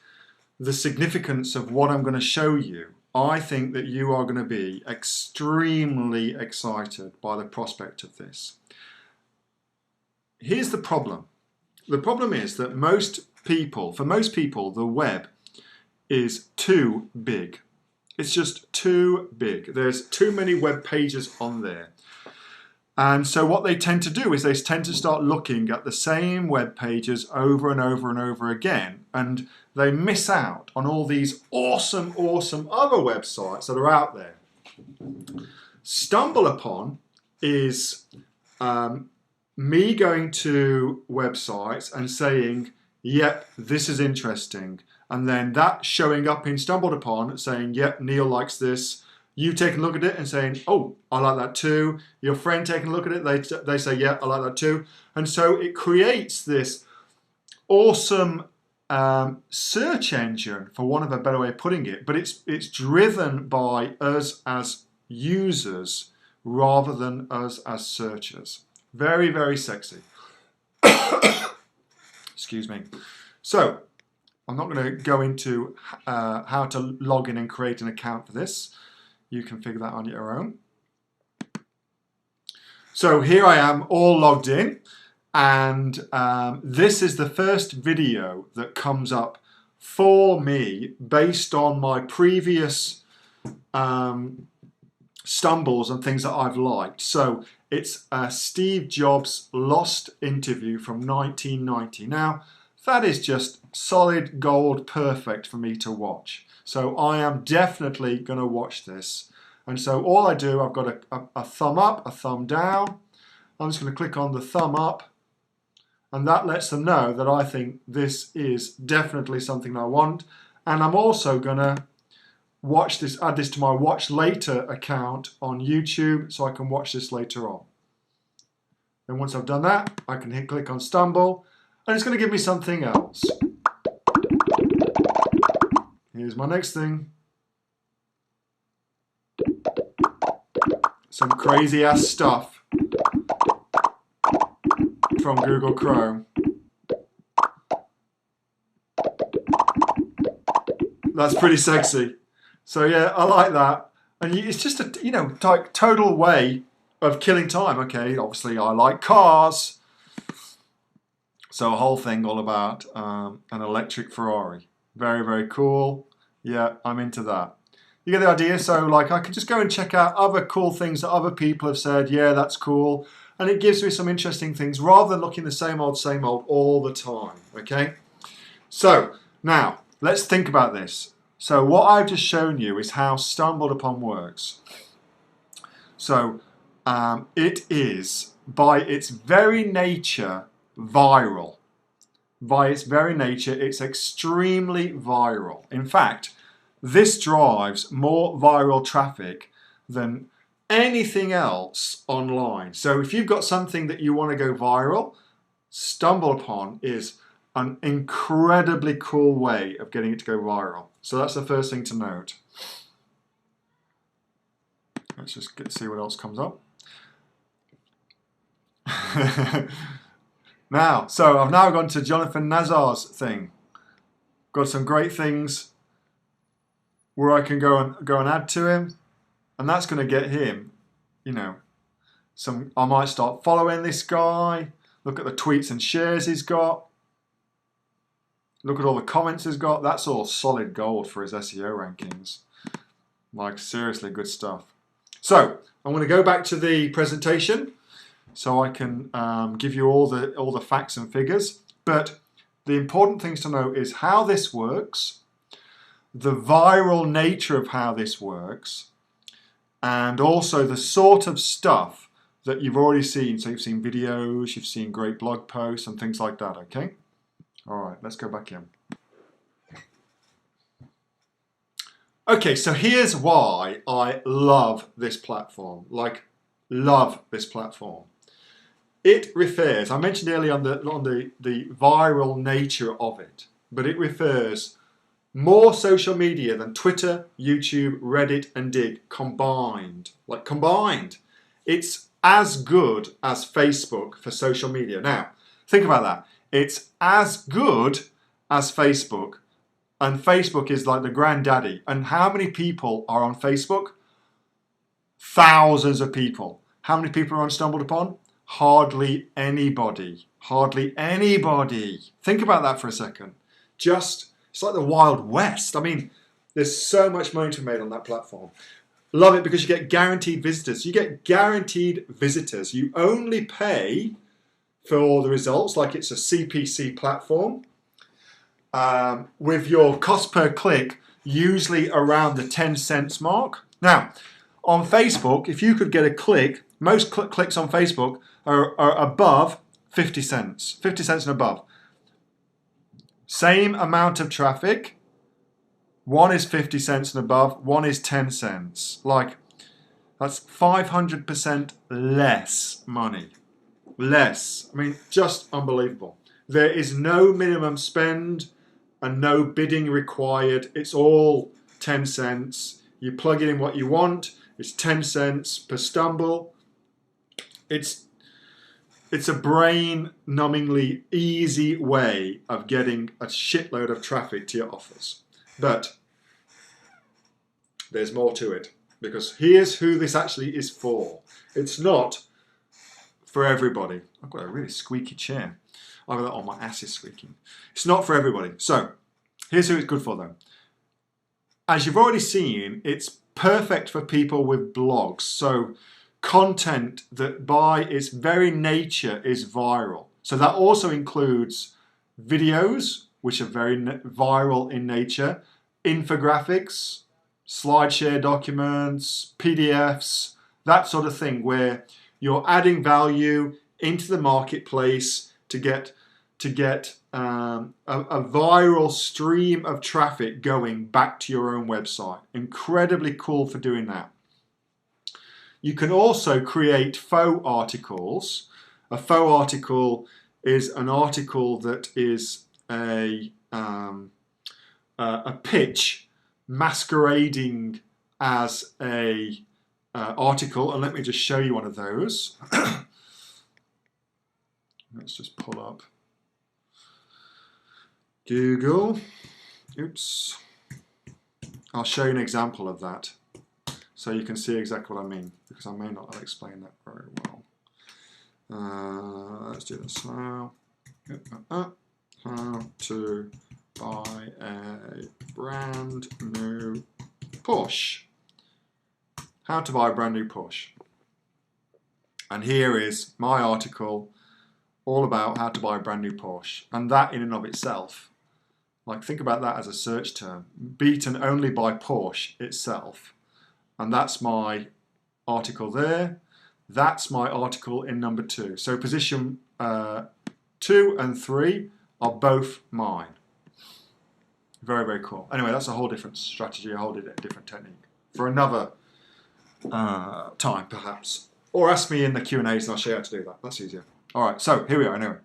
S1: the significance of what I'm going to show you, I think that you are going to be extremely excited by the prospect of this. Here's the problem. The problem is that for most people, the web is too big. It's just too big. There's too many web pages on there. And so what they tend to do is they tend to start looking at the same web pages over and over and over again, and they miss out on all these awesome, awesome other websites that are out there. Stumble Upon is me going to websites and saying, yep, this is interesting. And then that showing up in Stumbled Upon saying, yep, Neil likes this. You taking a look at it and saying, oh, I like that too. Your friend taking a look at it, they say, yeah, I like that too. And so it creates this awesome search engine, for want of a better way of putting it, but it's driven by us as users rather than us as searchers. Very, very sexy. Excuse me. So I'm not going to go into how to log in and create an account for this. You can figure that on your own. So here I am all logged in, and this is the first video that comes up for me based on my previous stumbles and things that I've liked. So it's a Steve Jobs Lost interview from 1990. Now, that is just solid gold perfect for me to watch. So I am definitely going to watch this. And so all I do, I've got a thumb up, a thumb down. I'm just going to click on the thumb up. And that lets them know that I think this is definitely something I want. And I'm also going to watch this, add this to my watch later account on YouTube so I can watch this later on. And once I've done that, I can click on Stumble, and it's going to give me something else. Here's my next thing. Some crazy ass stuff from Google Chrome. That's pretty sexy. So yeah, I like that. And it's just a, total way of killing time. Okay, obviously I like cars. So a whole thing all about an electric Ferrari. Very, very cool. Yeah, I'm into that. You get the idea? So like I could just go and check out other cool things that other people have said, yeah, that's cool. And it gives me some interesting things rather than looking the same old all the time, okay? So now, let's think about this. So what I've just shown you is how Stumbled Upon works. So it is, by its very nature, viral. By its very nature, it's extremely viral. In fact, this drives more viral traffic than anything else online. So if you've got something that you want to go viral, StumbleUpon is an incredibly cool way of getting it to go viral. So that's the first thing to note. Let's just see what else comes up. So I've now gone to Jonathan Nazar's thing. Got some great things where I can go and add to him, and that's going to get him, you know, I might start following this guy. Look at the tweets and shares he's got. Look at all the comments he's got. That's all solid gold for his SEO rankings. Like, seriously good stuff. So I'm going to go back to the presentation so I can give you all the facts and figures. But the important things to know is how this works, the viral nature of how this works, and also the sort of stuff that you've already seen. So you've seen videos, you've seen great blog posts and things like that, okay? All right, let's go back in. Okay, so here's why I love this platform, like love this platform. It refers, I mentioned earlier on the viral nature of it, but it refers more social media than Twitter, YouTube, Reddit and Dig combined. Like combined. It's as good as Facebook for social media. Now, think about that. It's as good as Facebook, and Facebook is like the granddaddy. And how many people are on Facebook? Thousands of people. How many people are on StumbledUpon? Hardly anybody. Hardly anybody. Think about that for a second. It's like the Wild West. I mean, there's so much money to be made on that platform. Love it because you get guaranteed visitors. You get guaranteed visitors. You only pay for the results like it's a CPC platform with your cost per click usually around the 10 cents mark. Now, on Facebook, if you could get a click, most clicks on Facebook are above 50 cents. 50 cents and above. Same amount of traffic. One is 50 cents and above, one is 10 cents. Like, that's 500% less money. Less. I mean, just unbelievable. There is no minimum spend and no bidding required. It's all 10 cents. You plug it in what you want. It's 10 cents per stumble. It's a brain-numbingly easy way of getting a shitload of traffic to your offers. But there's more to it, because here's who this actually is for. It's not for everybody. I've got a really squeaky chair. Oh, my ass is squeaking. It's not for everybody. So here's who it's good for though. As you've already seen, it's perfect for people with blogs. So content that by its very nature is viral. So that also includes videos, which are very viral in nature, infographics, slideshare documents, PDFs, that sort of thing, where you're adding value into the marketplace to get a viral stream of traffic going back to your own website. Incredibly cool for doing that. You can also create faux articles. A faux article is an article that is a pitch masquerading as a article, and let me just show you one of those. Let's just pull up Google. Oops. I'll show you an example of that so you can see exactly what I mean, because I may not have explained that very well. Let's do this now. How to buy a brand new Porsche. How to buy a brand new Porsche. And here is my article all about how to buy a brand new Porsche. And that in and of itself, like, think about that as a search term, beaten only by Porsche itself. And that's my article there. That's my article in number 2. So position 2 and 3 are both mine. Very, very cool. Anyway, that's a whole different strategy, a whole different technique for another time, perhaps. Or ask me in the Q&As and I'll show you how to do that. That's easier. All right, so here we are anyway.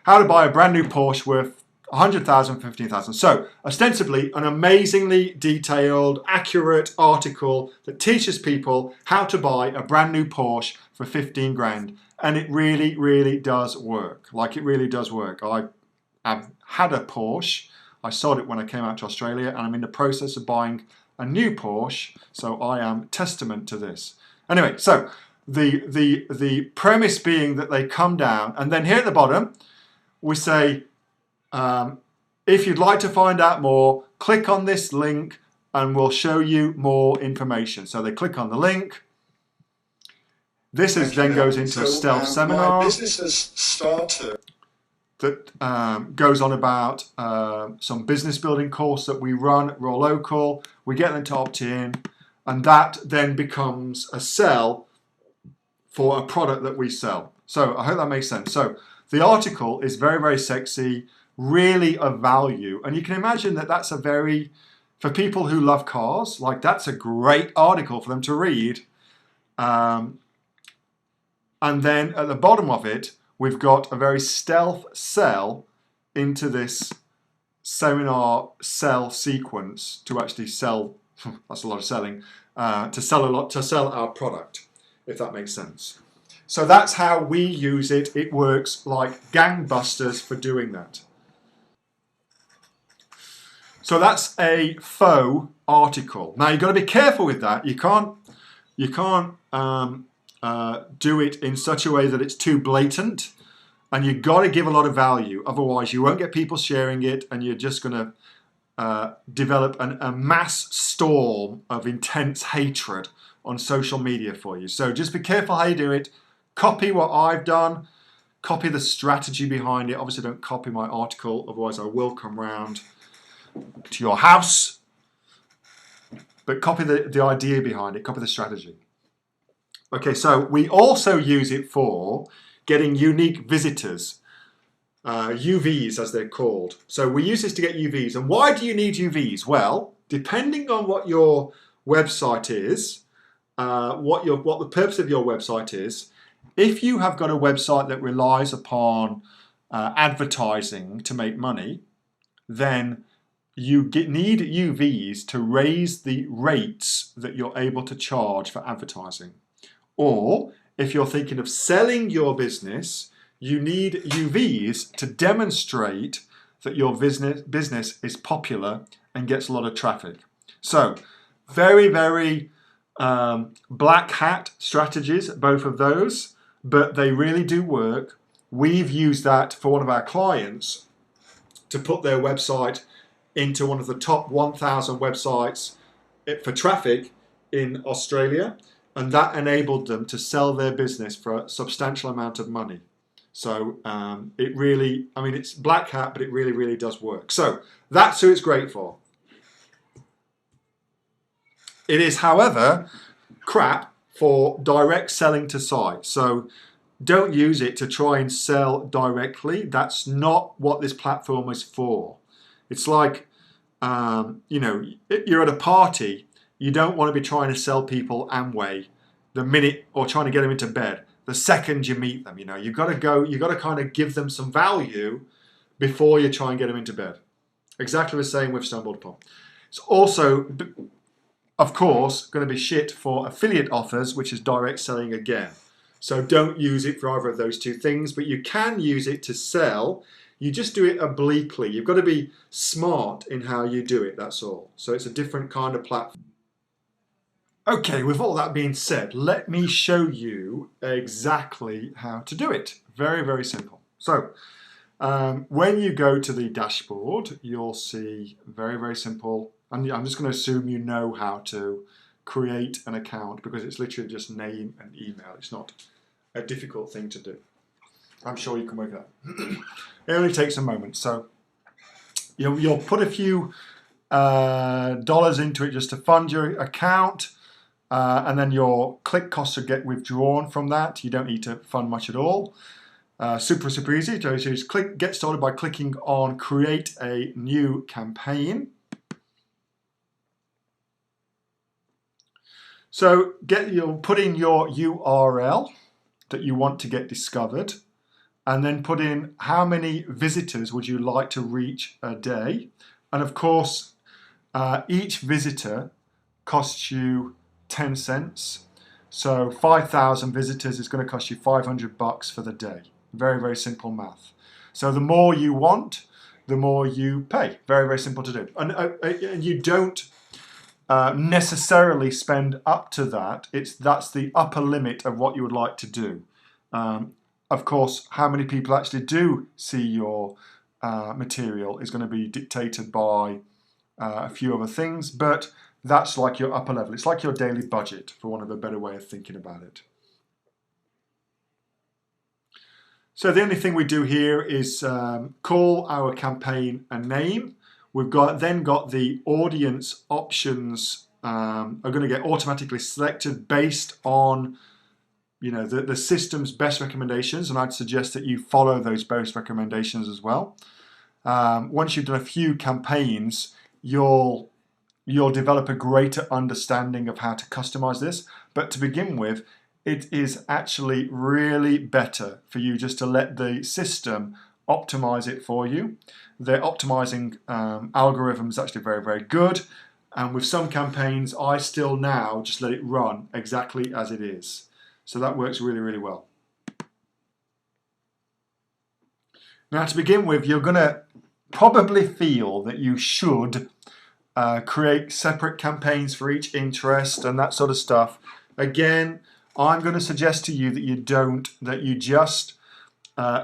S1: How to buy a brand new Porsche worth 100,000, 15,000. So, ostensibly, an amazingly detailed, accurate article that teaches people how to buy a brand new Porsche for 15 grand. And it really, really does work. Like, it really does work. I've had a Porsche. I sold it when I came out to Australia, and I'm in the process of buying a new Porsche. So I am testament to this. Anyway, so the premise being that they come down, and then here at the bottom, we say, if you'd like to find out more, click on this link and we'll show you more information. So they click on the link. This then goes into a stealth seminar.
S4: My business has started.
S1: That goes on about some business building course that we run at Raw Local. We get them to opt in, and that then becomes a sell for a product that we sell. So I hope that makes sense. So the article is very, very sexy, really of value. And you can imagine that that's for people who love cars, like that's a great article for them to read. And then at the bottom of it, we've got a very stealth sell into this seminar sell sequence to actually sell, that's a lot of selling, to sell our product, if that makes sense. So that's how we use it. It works like gangbusters for doing that. So that's a faux article. Now you've got to be careful with that. You can't do it in such a way that it's too blatant, and you've got to give a lot of value. Otherwise, you won't get people sharing it, and you're just going to develop a mass storm of intense hatred on social media for you. So just be careful how you do it. Copy what I've done. Copy the strategy behind it. Obviously, don't copy my article, otherwise I will come round to your house. But copy the idea behind it. Copy the strategy. Okay, so we also use it for getting unique visitors, UVs as they're called. So we use this to get UVs. And why do you need UVs? Well, depending on what your website is, what the purpose of your website is, if you have got a website that relies upon advertising to make money, then you need UVs to raise the rates that you're able to charge for advertising. Or if you're thinking of selling your business, you need UVs to demonstrate that your business is popular and gets a lot of traffic. So very, very black hat strategies, both of those, but they really do work. We've used that for one of our clients to put their website into one of the top 1,000 websites for traffic in Australia, and that enabled them to sell their business for a substantial amount of money. So it really, I mean, it's black hat, but it really, really does work. So that's who it's great for. It is, however, crap for direct selling to sites. So don't use it to try and sell directly. That's not what this platform is for. It's like, you're at a party. You don't want to be trying to sell people Amway the minute, or trying to get them into bed the second you meet them. You've got to kind of give them some value before you try and get them into bed. Exactly the same with Stumbled Upon. It's also, of course, going to be shit for affiliate offers, which is direct selling again. So don't use it for either of those two things, but you can use it to sell. You just do it obliquely. You've got to be smart in how you do it, that's all. So it's a different kind of platform. Okay, with all that being said, let me show you exactly how to do it. Very, very simple. So when you go to the dashboard, you'll see very, very simple. And I'm just going to assume you know how to create an account, because it's literally just name and email. It's not a difficult thing to do. I'm sure you can work it out. It only takes a moment. So you'll put a few dollars into it just to fund your account. And then your click costs will get withdrawn from that. You don't need to fund much at all. super easy. So just get started by clicking on create a new campaign. So you'll put in your URL that you want to get discovered, and then put in how many visitors would you like to reach a day. And of course, each visitor costs you 10 cents. So 5,000 visitors is going to cost you $500 for the day. Very simple math. So the more you want, the more you pay. Very simple to do. And you don't necessarily spend up to that. That's the upper limit of what you would like to do. Of course, how many people actually do see your material is going to be dictated by a few other things, but that's like your upper level. It's like your daily budget, for want of a better way of thinking about it. So the only thing we do here is call our campaign a name. We've then got the audience options are going to get automatically selected based on the system's best recommendations, and I'd suggest that you follow those best recommendations as well. Once you've done a few campaigns, you'll develop a greater understanding of how to customize this. But to begin with, it is actually really better for you just to let the system optimize it for you. The optimizing algorithm is actually very good, and with some campaigns I still now just let it run exactly as it is. So that works really well. Now, to begin with, you're going to probably feel that you should create separate campaigns for each interest and that sort of stuff. Again, I'm going to suggest to you that you don't, that you just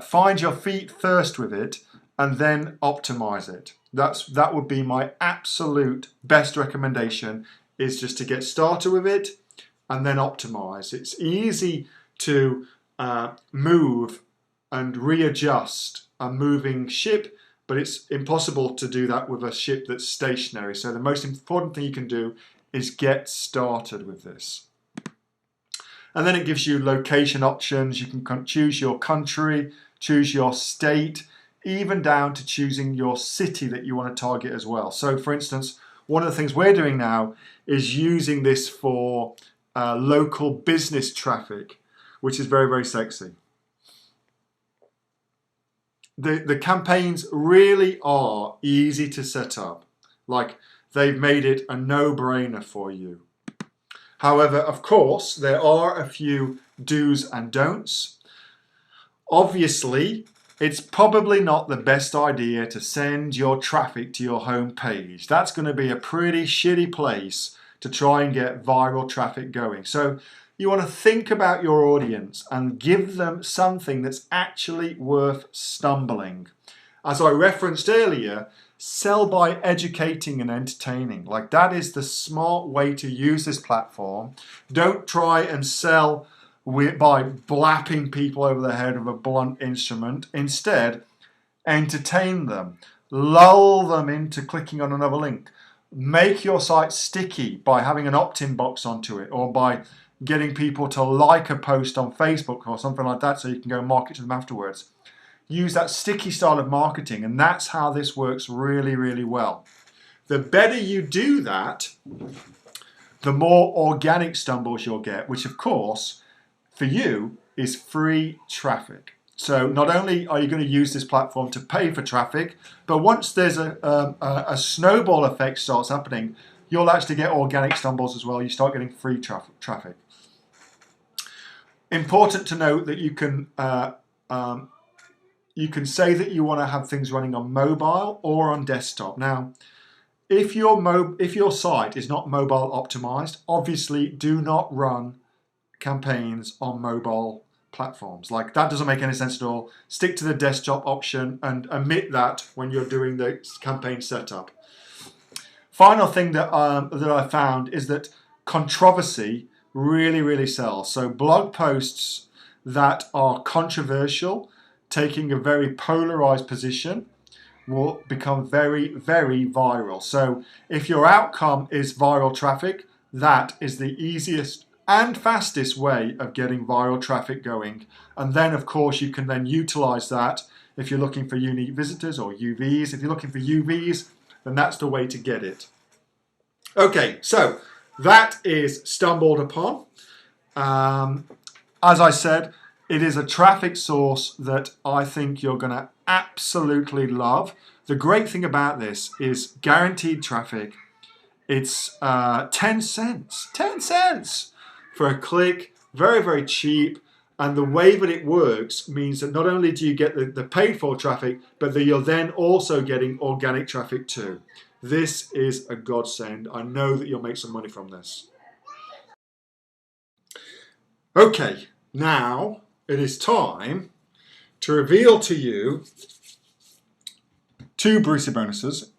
S1: find your feet first with it and then optimize it. That would be my absolute best recommendation, is just to get started with it and then optimize. It's easy to move and readjust a moving ship, but it's impossible to do that with a ship that's stationary. So the most important thing you can do is get started with this. And then it gives you location options. You can choose your country, choose your state, even down to choosing your city that you want to target as well. So for instance, one of the things we're doing now is using this for local business traffic, which is very sexy. The campaigns really are easy to set up. Like, they've made it a no-brainer for you. However, of course, there are a few do's and don'ts. Obviously, it's probably not the best idea to send your traffic to your home page. That's going to be a pretty shitty place to try and get viral traffic going. So you want to think about your audience and give them something that's actually worth stumbling. As I referenced earlier, sell by educating and entertaining. Like, that is the smart way to use this platform. Don't try and sell by blapping people over the head with a blunt instrument. Instead, entertain them. Lull them into clicking on another link. Make your site sticky by having an opt-in box onto it, or by getting people to like a post on Facebook or something like that so you can go market to them afterwards. Use that sticky style of marketing, and that's how this works really well. The better you do that, the more organic stumbles you'll get, which of course for you is free traffic. So not only are you going to use this platform to pay for traffic, but once there's a snowball effect starts happening, you'll actually get organic stumbles as well. You start getting free traffic. Important to note that you can say that you want to have things running on mobile or on desktop. Now, if your site is not mobile optimized, obviously do not run campaigns on mobile platforms. Like, that doesn't make any sense at all. Stick to the desktop option and omit that when you're doing the campaign setup. Final thing that I found is that controversy really sells. So blog posts that are controversial, taking a very polarized position, will become very viral. So if your outcome is viral traffic, that is the easiest and fastest way of getting viral traffic going. And then, of course, you can then utilize that if you're looking for unique visitors or UVs. If you're looking for UVs, then that's the way to get it. Okay, so that is Stumbled Upon. As I said, it is a traffic source that I think you're going to absolutely love. The great thing about this is guaranteed traffic. It's 10 cents. 10 cents for a click. Very, very cheap. And the way that it works means that not only do you get the paid for traffic, but that you're then also getting organic traffic too. This is a godsend. I know that you'll make some money from this. Okay, now it is time to reveal to you 2 Brucey bonuses.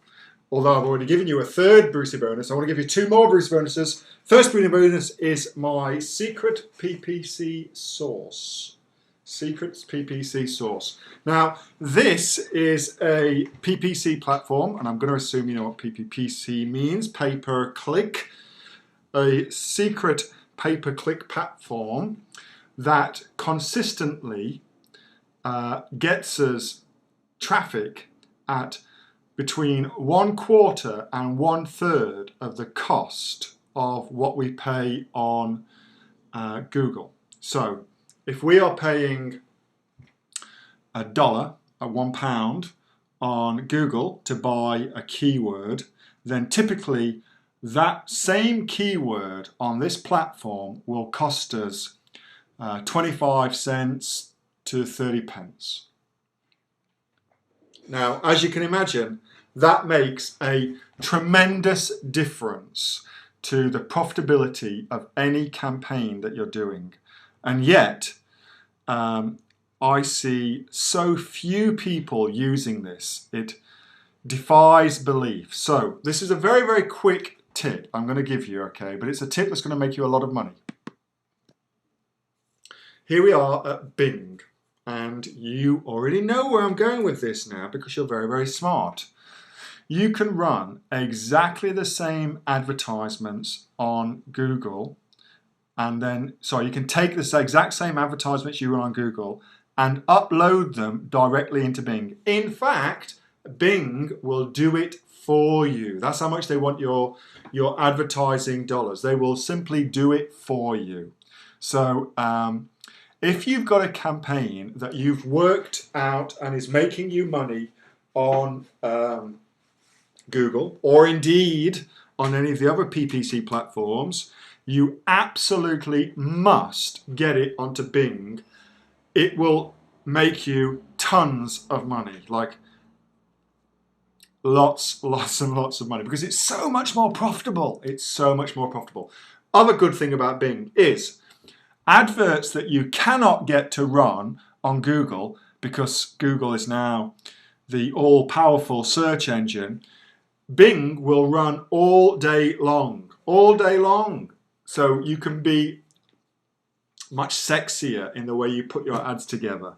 S1: Although I've already given you a 3rd Brucey bonus, I want to give you 2 more Brucey bonuses. First Brucey bonus is my secret PPC source. Secret PPC source. Now, this is a PPC platform, and I'm going to assume you know what PPC means, pay-per-click. A secret pay-per-click platform that consistently gets us traffic at between 1/4 and 1/3 of the cost of what we pay on Google. So if we are paying $1 at £1 on Google to buy a keyword, then typically that same keyword on this platform will cost us 25 cents to 30 pence. Now, as you can imagine, that makes a tremendous difference to the profitability of any campaign that you're doing. And yet, I see so few people using this. It defies belief. So this is a very, very quick tip I'm going to give you, okay? But it's a tip that's going to make you a lot of money. Here we are at Bing. And you already know where I'm going with this now because you're very, very smart. You can run exactly the same advertisements on Google and then, sorry, you can take the exact same advertisements you run on Google and upload them directly into Bing. In fact, Bing will do it for you. That's how much they want your advertising dollars. They will simply do it for you. So, if you've got a campaign that you've worked out and is making you money on Google or indeed on any of the other PPC platforms, you absolutely must get it onto Bing. It will make you tons of money, like lots and lots of money, because it's so much more profitable. It's so much more profitable. Other good thing about Bing is adverts that you cannot get to run on Google, because Google is now the all-powerful search engine. Bing will run all day long. All day long. So you can be much sexier in the way you put your ads together.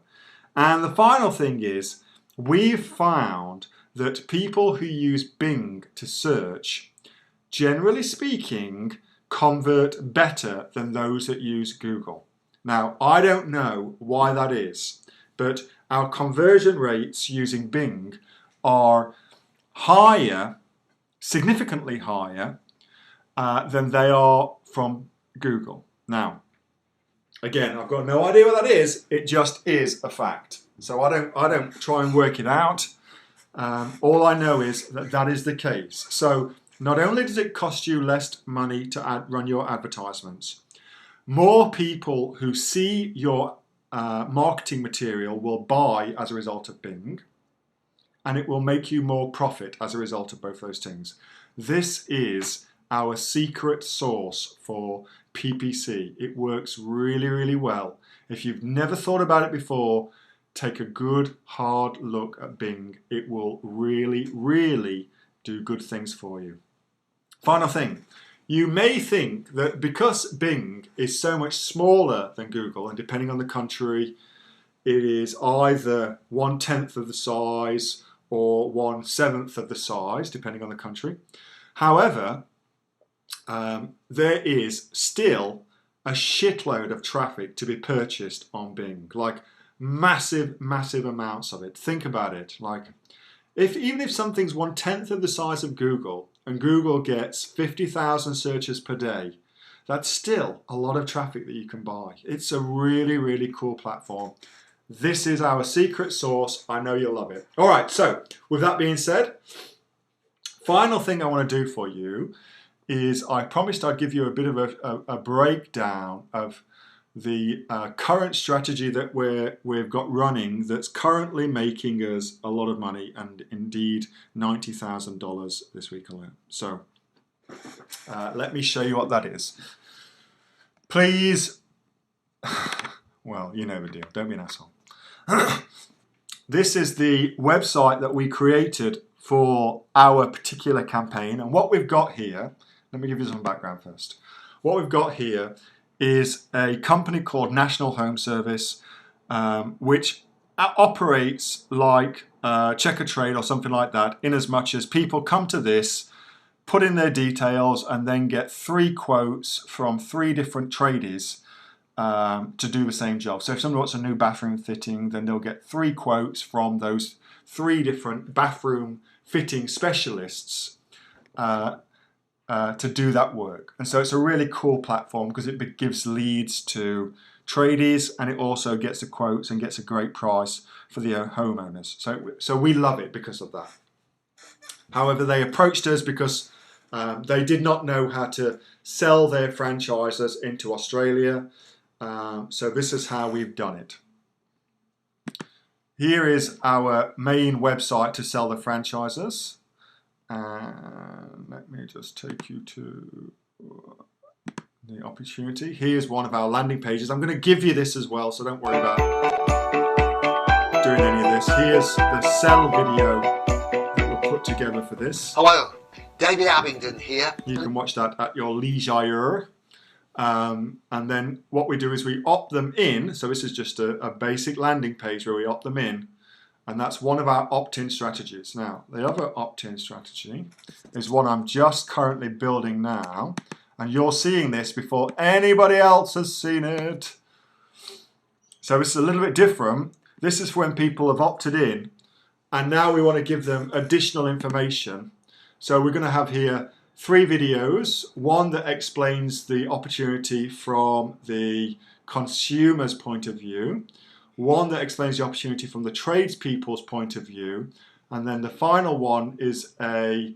S1: And the final thing is, we've found that people who use Bing to search, generally speaking, convert better than those that use Google. Now, I don't know why that is, but our conversion rates using Bing are higher, significantly higher, than they are from Google. Now, again, I've got no idea what that is. It just is a fact. So I don't try and work it out. All I know is that that is the case. So not only does it cost you less money to run your advertisements, more people who see your marketing material will buy as a result of Bing, and it will make you more profit as a result of both those things. This is our secret sauce for PPC. It works really, really well. If you've never thought about it before, take a good hard look at Bing. It will really, really do good things for you. Final thing, you may think that because Bing is so much smaller than Google, and depending on the country, it is either 1/10 of the size or 1/7 of the size, depending on the country. However, there is still a shitload of traffic to be purchased on Bing, like massive, massive amounts of it. Think about it. Like, even if something's 1/10 of the size of Google, and Google gets 50,000 searches per day, that's still a lot of traffic that you can buy. It's a really, really cool platform. This is our secret sauce. I know you'll love it. All right, so with that being said, final thing I want to do for you is I promised I'd give you a bit of a breakdown of the current strategy that we've got running that's currently making us a lot of money, and indeed $90,000 this week alone. So let me show you what that is. Please, well, you know the deal. Don't be an asshole. This is the website that we created for our particular campaign, and what we've got here, let me give you some background first. What we've got here is a company called National Home Service, which operates like Checker Trade or something like that, in as much as people come to this, put in their details, and then get 3 quotes from 3 different tradies to do the same job. So if someone wants a new bathroom fitting, then they'll get 3 quotes from those 3 different bathroom fitting specialists to do that work. And so it's a really cool platform because it gives leads to tradies, and it also gets the quotes and gets a great price for the homeowners. So we love it because of that. However, they approached us because they did not know how to sell their franchises into Australia. So this is how we've done it. Here is our main website to sell the franchises. And let me just take you to the opportunity. Here's one of our landing pages. I'm going to give you this as well, so don't worry about doing any of this. Here's the sell video that we'll put together for this.
S2: Hello, David Abingdon here.
S1: You can watch that at your leisure. And then what we do is we opt them in. So this is just a basic landing page where we opt them in. And that's one of our opt-in strategies. Now, the other opt-in strategy is one I'm just currently building now. And you're seeing this before anybody else has seen it. So this is a little bit different. This is when people have opted in, and now we want to give them additional information. So we're going to have here 3 videos. One that explains the opportunity from the consumer's point of view. One that explains the opportunity from the tradespeople's point of view. And then the final one is a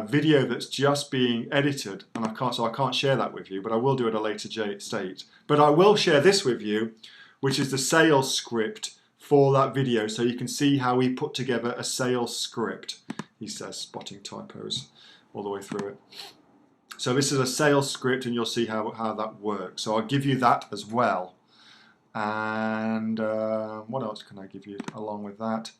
S1: video that's just being edited, and I can't share that with you, but I will do it at a later stage. But I will share this with you, which is the sales script for that video, so you can see how we put together a sales script. He says, spotting typos all the way through it. So this is a sales script, and you'll see how that works. So I'll give you that as well. And what else can I give you along with that?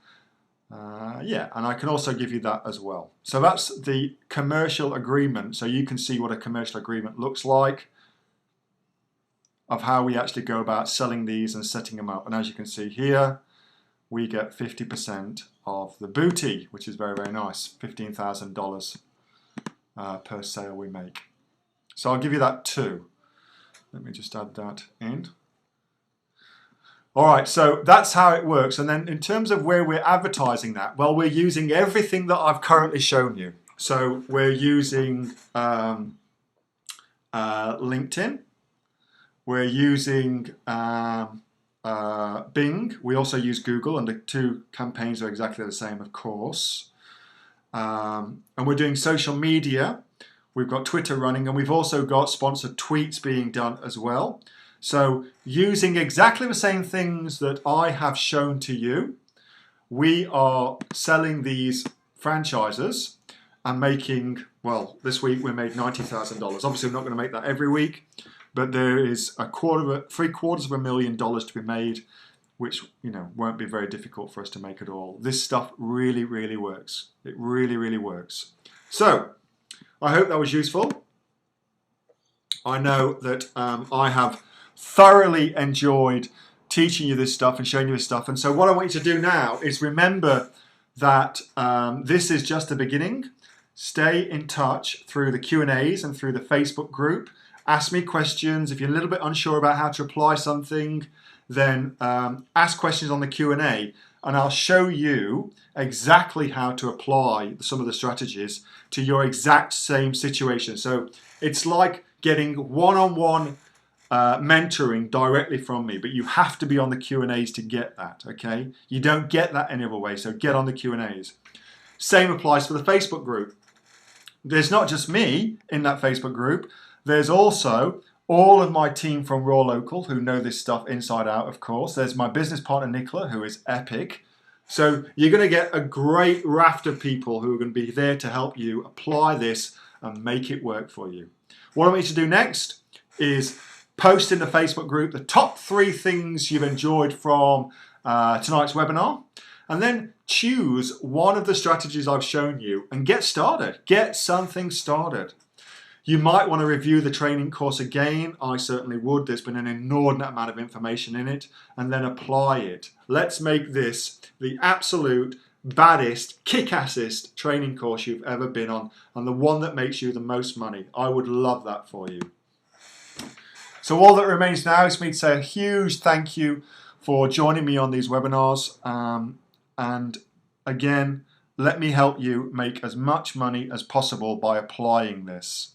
S1: Yeah, and I can also give you that as well. So that's the commercial agreement. So you can see what a commercial agreement looks like, of how we actually go about selling these and setting them up. And as you can see here, we get 50% of the booty, which is very, very nice. $15,000 per sale we make. So I'll give you that too. Let me just add that in. All right, so that's how it works. And then in terms of where we're advertising that, well, we're using everything that I've currently shown you. So we're using LinkedIn. We're using Bing. We also use Google, and the 2 campaigns are exactly the same, of course. And we're doing social media. We've got Twitter running, and we've also got sponsored tweets being done as well. So using exactly the same things that I have shown to you, we are selling these franchises and making, well, this week we made $90,000. Obviously, we're not going to make that every week, but there is $750,000 to be made, which, you know, won't be very difficult for us to make at all. This stuff really, really works. It really, really works. So I hope that was useful. I know that I have thoroughly enjoyed teaching you this stuff and showing you this stuff. And so what I want you to do now is remember that this is just the beginning. Stay in touch through the Q&As and through the Facebook group. ask me questions. If you're a little bit unsure about how to apply something, then ask questions on the Q&A, and I'll show you exactly how to apply some of the strategies to your exact same situation. So it's like getting one-on-one mentoring directly from me, but you have to be on the Q&As to get that, okay? You don't get that any other way, so get on the Q&As. Same applies for the Facebook group. There's not just me in that Facebook group, there's also all of my team from Raw Local who know this stuff inside out, of course. There's my business partner Nicola, who is epic. So you're going to get a great raft of people who are going to be there to help you apply this and make it work for you. What I want you to do next is post in the Facebook group the top 3 things you've enjoyed from tonight's webinar, and then choose one of the strategies I've shown you and get started. Get something started. You might want to review the training course again. I certainly would. There's been an inordinate amount of information in it, and then apply it. Let's make this the absolute baddest, kick-assest training course you've ever been on, and the one that makes you the most money. I would love that for you. So all that remains now is for me to say a huge thank you for joining me on these webinars. And again, let me help you make as much money as possible by applying this.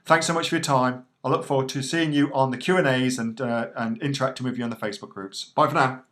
S1: Thanks so much for your time. I look forward to seeing you on the Q&As and interacting with you on the Facebook groups. Bye for now.